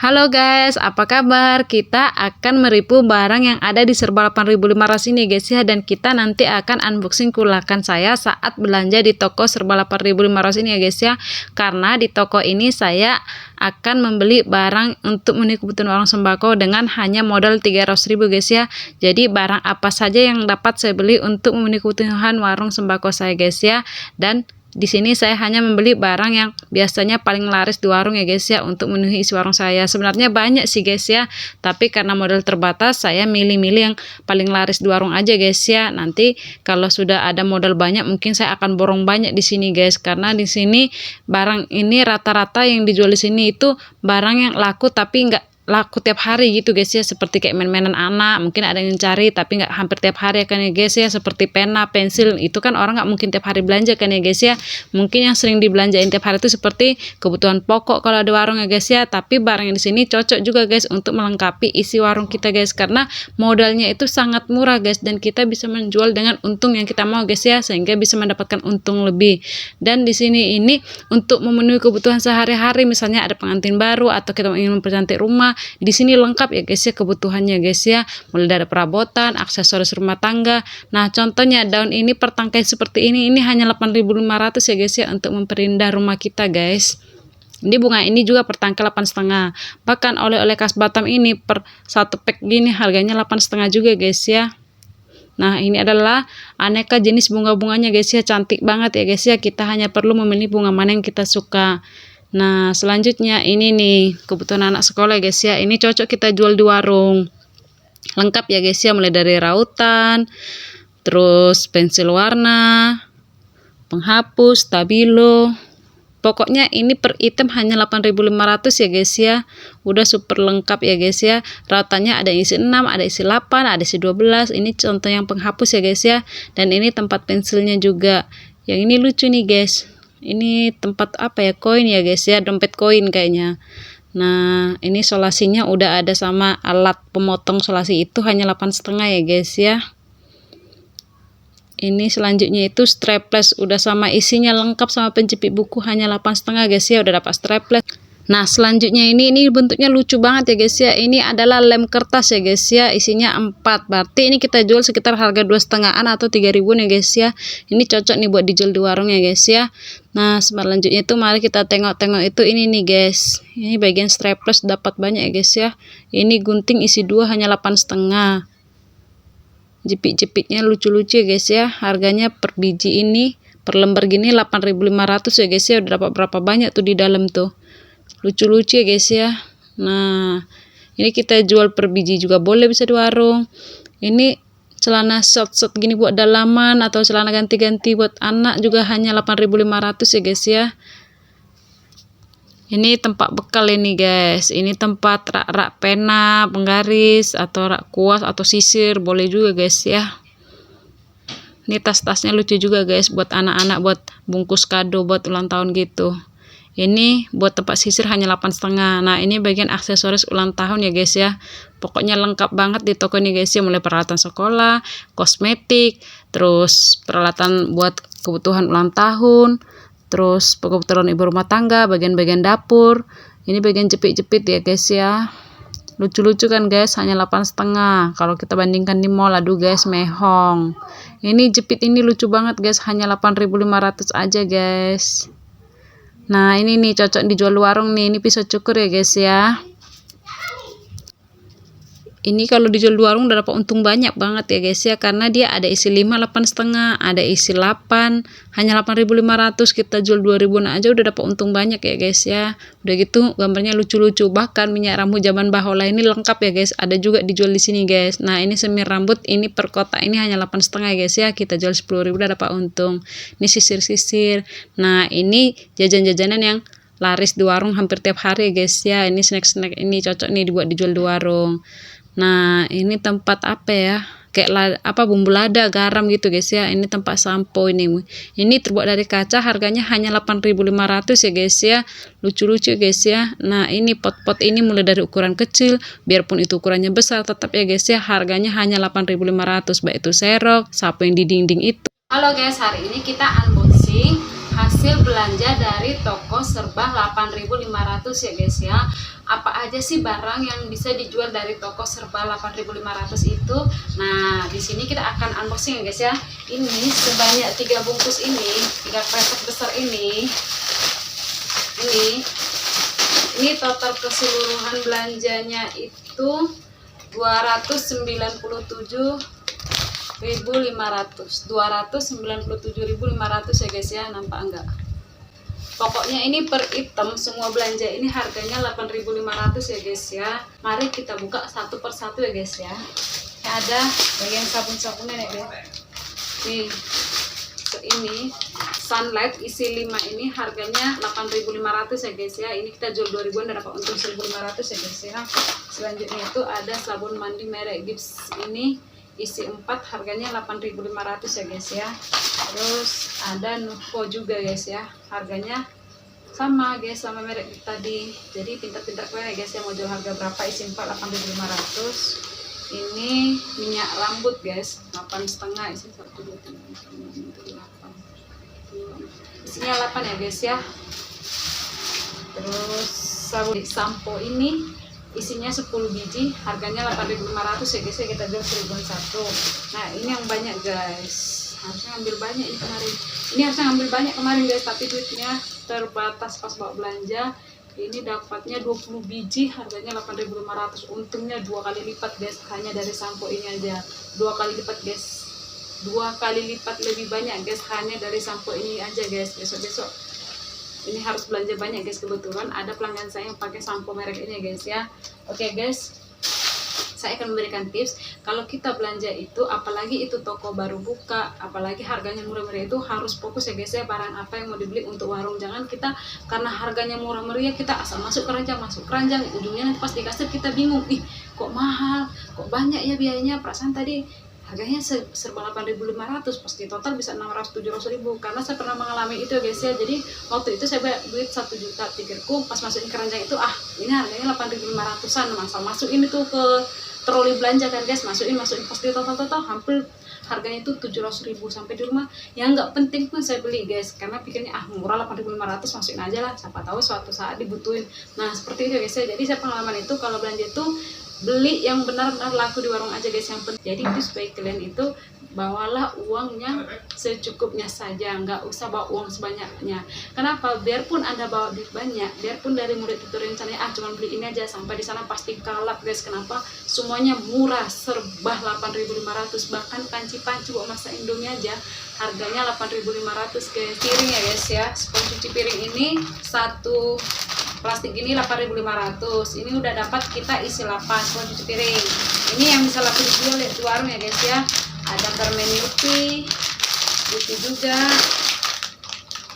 Halo guys, apa kabar? Kita akan mereview barang yang ada di Serba 8.500 ini guys ya. Dan kita nanti akan unboxing kulakan saya saat belanja di toko Serba 8.500 ini ya guys ya. Karena di toko ini saya akan membeli barang untuk memenuhi kebutuhan warung sembako dengan hanya modal 300.000 guys ya. Jadi barang apa saja yang dapat saya beli untuk memenuhi kebutuhan warung sembako saya guys ya. Dan di sini saya hanya membeli barang yang biasanya paling laris di warung ya guys ya, untuk memenuhi isi warung saya. Sebenarnya banyak sih guys ya, tapi karena modal terbatas saya milih-milih yang paling laris di warung aja guys ya. Nanti kalau sudah ada modal banyak mungkin saya akan borong banyak di sini guys, karena di sini barang ini rata-rata yang dijual di sini itu barang yang laku tapi nggak laku tiap hari gitu guys ya, seperti kayak main-mainan anak mungkin ada yang cari tapi nggak hampir tiap hari kan ya guys ya, seperti pena, pensil, itu kan orang nggak mungkin tiap hari belanja kan ya guys ya. Mungkin yang sering dibelanjain tiap hari itu seperti kebutuhan pokok kalau ada warung ya guys ya. Tapi barang yang di sini cocok juga guys untuk melengkapi isi warung kita guys, karena modalnya itu sangat murah guys, dan kita bisa menjual dengan untung yang kita mau guys ya, sehingga bisa mendapatkan untung lebih. Dan di sini ini untuk memenuhi kebutuhan sehari-hari, misalnya ada pengantin baru atau kita ingin mempercantik rumah, di sini lengkap ya guys ya kebutuhannya guys ya, mulai dari perabotan, aksesoris rumah tangga. Nah contohnya daun ini per tangkai seperti ini hanya 8.500 ya guys ya, untuk memperindah rumah kita guys. Ini bunga ini juga per tangkai 8,5. Bahkan oleh-oleh khas Batam ini per satu pack gini harganya 8,5 juga guys ya. Nah ini adalah aneka jenis bunga-bunganya guys ya, cantik banget ya guys ya. Kita hanya perlu memilih bunga mana yang kita suka. Nah selanjutnya ini nih kebutuhan anak sekolah guys ya, ini cocok kita jual di warung. Lengkap ya guys ya, mulai dari rautan, terus pensil warna, penghapus, stabilo. Pokoknya ini per item hanya 8.500 ya guys ya. Udah super lengkap ya guys ya. Rautannya ada isi 6, ada isi 8, ada isi 12. Ini contoh yang penghapus ya guys ya. Dan ini tempat pensilnya juga. Yang ini lucu nih guys. Ini tempat apa ya, koin ya guys ya, dompet koin kayaknya. Nah ini solasinya udah ada sama alat pemotong solasi, itu hanya 8,5 ya guys ya. Ini selanjutnya itu strapless, udah sama isinya lengkap sama penjepit buku, hanya 8,5 guys ya, udah dapat strapless. Nah selanjutnya ini bentuknya lucu banget ya guys ya. Ini adalah lem kertas ya guys ya, isinya 4. Berarti ini kita jual sekitar harga 2,5-an atau 3.000 ya guys ya. Ini cocok nih buat dijual di warung ya guys ya. Nah selanjutnya itu mari kita tengok-tengok itu ini nih guys. Ini bagian strapless dapat banyak ya guys ya. Ini gunting isi 2 hanya 8,5. Jepit-jepitnya lucu-lucu ya guys ya. Harganya per biji ini per lembar gini 8.500 ya guys ya. Udah dapat berapa banyak tuh di dalam tuh. Lucu-lucu ya guys ya. Nah ini kita jual per biji juga boleh, bisa di warung. Ini celana short gini buat dalaman atau celana ganti-ganti buat anak juga hanya 8.500 ya guys ya. Ini tempat bekal ini guys. Ini tempat rak-rak pena, penggaris, atau rak kuas atau sisir boleh juga guys ya. Ini tas-tasnya lucu juga guys, buat anak-anak, buat bungkus kado buat ulang tahun gitu. Ini buat tempat sisir hanya 8,5. Nah ini bagian aksesoris ulang tahun ya guys ya. Pokoknya lengkap banget di toko ini guys ya, mulai peralatan sekolah, kosmetik, terus peralatan buat kebutuhan ulang tahun, terus kebutuhan ibu rumah tangga, bagian-bagian dapur. Ini bagian jepit-jepit ya guys ya. Lucu-lucu kan guys, hanya 8,5. Kalau kita bandingkan di mall, aduh guys mehong. Ini jepit ini lucu banget guys, hanya 8.500 aja guys. Nah ini nih cocok dijual warung nih. Ini pisau cukur ya guys ya. Ini kalau dijual di warung udah dapat untung banyak banget ya guys ya, karena dia ada isi 5 8,5, ada isi 8, hanya 8.500. Kita jual 2.000 aja udah dapat untung banyak ya guys ya. Udah gitu gambarnya lucu-lucu, bahkan minyak rambut zaman bahola ini lengkap ya guys, ada juga dijual di sini guys. Nah ini semir rambut ini per kotak ini hanya 8,5 ya guys ya, kita jual 10.000 udah dapat untung. Ini sisir-sisir. Nah ini jajan-jajanan yang laris di warung hampir tiap hari ya guys ya. Ini snack-snack ini cocok nih dibuat dijual di warung. Nah ini tempat apa ya, kayak bumbu lada, garam gitu guys ya. Ini tempat sampo ini terbuat dari kaca, harganya hanya 8.500 ya guys ya. Lucu-lucu guys ya. Nah ini pot-pot ini mulai dari ukuran kecil, biarpun itu ukurannya besar tetap ya guys ya, harganya hanya 8.500. Baik itu serok, sapu yang di dinding itu. Halo guys, hari ini kita unboxing hasil belanja dari toko Serba 8.500 ya guys ya. Apa apa aja sih barang yang bisa dijual dari toko serba 8.500 itu. Nah, di sini kita akan unboxing ya guys ya. Ini sebanyak 3 bungkus ini, 3 kresek besar ini. Ini total keseluruhan belanjanya itu 297.500 ya guys ya. Nampak enggak? Pokoknya ini per item semua belanja ini harganya 8.500 ya guys ya. Mari kita buka satu persatu ya guys ya. Ini ada bagian sabun-sabunnya ya guys. Nih, ini Sunlight isi 5 ini harganya 8.500 ya guys ya. Ini kita jual 2.000-an dan dapat untung 1.500 ya guys ya. Selanjutnya itu ada sabun mandi merek Gibbs ini isi 4 harganya 8.500 ya guys ya. Terus ada Nuvo juga guys ya, harganya sama guys sama merek tadi. Jadi pintar-pintar kalian ya guys ya, mau jual harga berapa, isi 4 8.500. Ini minyak rambut guys, 8,5 isi 1 2 3 4 5 6 7 8. Isinya 8 ya guys ya. Terus sabun sampo ini isinya 10 biji, harganya 8.500 ya guys ya, kita jual 1.001. Nah, ini yang banyak guys. Harusnya ngambil banyak ini kemarin. Ini harusnya ngambil banyak kemarin guys, tapi duitnya terbatas pas bawa belanja. Ini dapatnya 20 biji, harganya 8.500. Untungnya 2 kali lipat guys, hanya dari sampo ini aja. 2 kali lipat guys. 2 kali lipat lebih banyak guys, hanya dari sampo ini aja guys. Besok-besok ini harus belanja banyak guys, kebetulan ada pelanggan saya yang pakai sampo merek ini guys ya. Oke guys, saya akan memberikan tips kalau kita belanja itu, apalagi itu toko baru buka, apalagi harganya murah-meriah, itu harus fokus ya guys ya, barang apa yang mau dibeli untuk warung. Jangan kita karena harganya murah-meriah kita asal masuk keranjang, ujungnya nanti pas di kasir kita bingung, ih kok mahal, kok banyak ya biayanya, perasaan tadi harganya serba 8.500, pasti total bisa 600-700 ribu. Karena saya pernah mengalami itu ya guys ya. Jadi waktu itu saya bayar duit 1 juta, pikirku pas masukin keranjang itu, ini harganya 8.500an, masa masukin itu ke troli belanja kan guys, masukin pasti total hampir harganya itu 700 ribu. Sampai di rumah yang nggak penting pun saya beli guys, karena pikirnya murah 8.500, masukin aja lah, siapa tahu suatu saat dibutuhin. Nah seperti itu guys ya. Jadi saya pengalaman itu kalau belanja itu beli yang benar-benar laku di warung aja guys, yang penting. Jadi itu supaya kalian itu bawalah uangnya secukupnya saja, nggak usah bawa uang sebanyaknya. Kenapa? Biarpun anda bawa duit banyak, biarpun dari murid itu rencananya cuma beli ini aja, sampai di sana pasti kalap guys. Kenapa? Semuanya murah, serba 8.500. Bahkan panci-panci buat masak indomie aja harganya 8.500 guys. Piring ya guys ya, spons cuci piring ini satu plastik ini 8.500. Ini udah dapat kita isi 8 spons cuci piring. Ini yang bisa laku dijual di warung ya guys ya. Ada permen Yupi itu juga,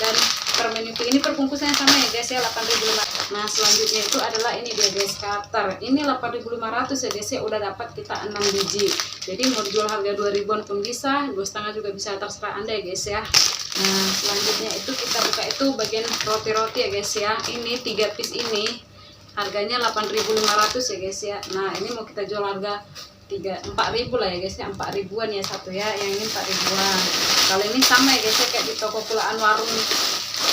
dan permen Yupi ini perbungkusannya sama ya guys ya, 8.500. Nah selanjutnya itu adalah ini dia guys, cutter. Ini 8.500 ya guys ya, udah dapat kita 6 biji. Jadi mau dijual harga 2.000-an pun bisa, 2,5 juga bisa, terserah anda ya guys ya. Nah selanjutnya itu kita buka itu bagian roti-roti ya guys ya. Ini 3 piece ini harganya 8.500 ya guys ya. Nah ini mau kita jual harga 4.000 lah ya guys ya, 4.000-an ya satu ya, yang ini 4.000-an. Kalau ini sama ya guys ya, kayak di toko kulaan warung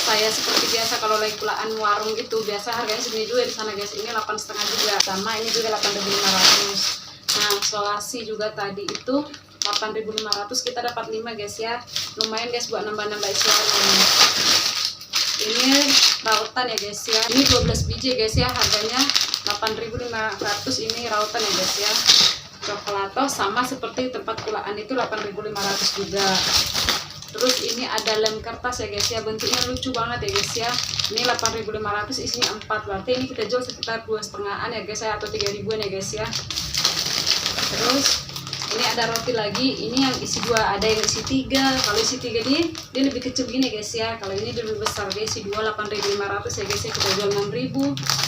saya seperti biasa. Kalau lagi kulaan warung gitu biasa harganya segini juga di sana guys. Ini 8,5 juga, sama ini juga 8.500. Nah solasi juga tadi itu 8.500, kita dapat 5 guys ya, lumayan guys buat nambah-nambah isi warung. Ini rautan ya guys ya, ini 12 biji guys ya, harganya 8.500. Ini rautan ya guys ya, coklato sama seperti tempat kulaan itu 8.500 juga. Terus ini ada lem kertas ya guys ya, bentuknya lucu banget ya guys ya. Ini 8.500, isinya 4, berarti ini kita jual sekitar 2,5-an ya guys ya, atau 3.000-an ya guys ya. Terus ini ada roti lagi, ini yang isi 2, ada yang isi 3. Kalau isi 3 dia lebih kecil gini guys ya, kalau ini lebih besar guys, isi 2 8.500 ya guys ya, kita jual 6.000,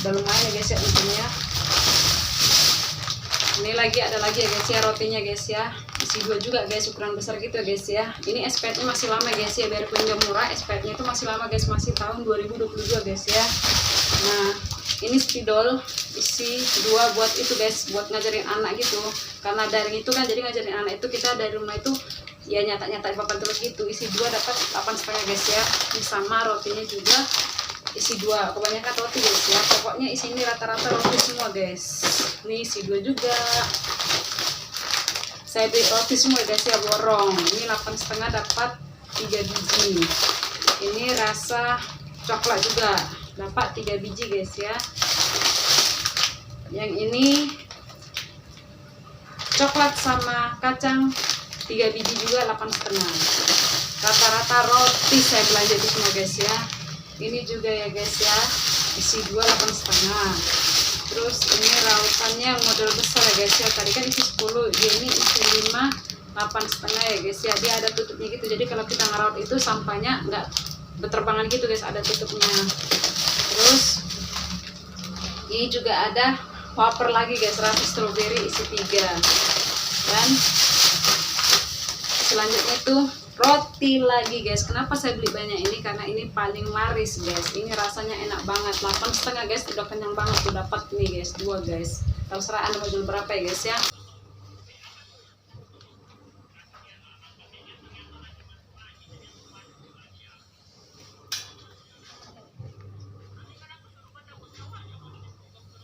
udah lumayan ya guys ya untungnya. Ini ada lagi ya guys ya, rotinya guys ya, isi 2 juga guys, ukuran besar gitu ya guys ya. Ini expirednya masih lama guys ya, biarpun udah murah, expirednya itu masih lama guys, masih tahun 2022 guys ya. Nah ini spidol isi 2 buat itu guys, buat ngajarin anak gitu, karena daring itu kan, jadi ngajarin anak itu kita dari rumah itu ya nyata-nyata papan tulis gitu. Isi 2 dapat 8,5 guys ya. Ini sama rotinya juga isi 2, kebanyakan roti guys ya. Pokoknya isi ini rata-rata roti semua guys. Ini isi 2 juga. Saya beli roti semua guys ya, borong. Ini 8,5 dapat 3 biji. Ini rasa coklat juga dapat 3 biji guys ya. Yang ini coklat sama kacang 3 biji juga 8,5. Rata-rata roti saya belanja di sini guys ya. Ini juga ya guys ya, isi 2 8,5. Terus ini rautannya model besar ya guys ya. Tadi kan isi 10, ini isi 5 8,5 ya guys ya. Dia ada tutupnya gitu, jadi kalau kita ngeraut itu sampahnya nggak berterbangan gitu guys, ada tutupnya. Terus ini juga ada wafer lagi guys, rasa strawberry isi 3. Dan selanjutnya itu roti lagi guys. Kenapa saya beli banyak ini? Karena ini paling laris guys. Ini rasanya enak banget, 8,5 guys, udah kenyang banget tuh dapat nih guys, 2 guys. Terserah anda mau jual berapa ya guys ya.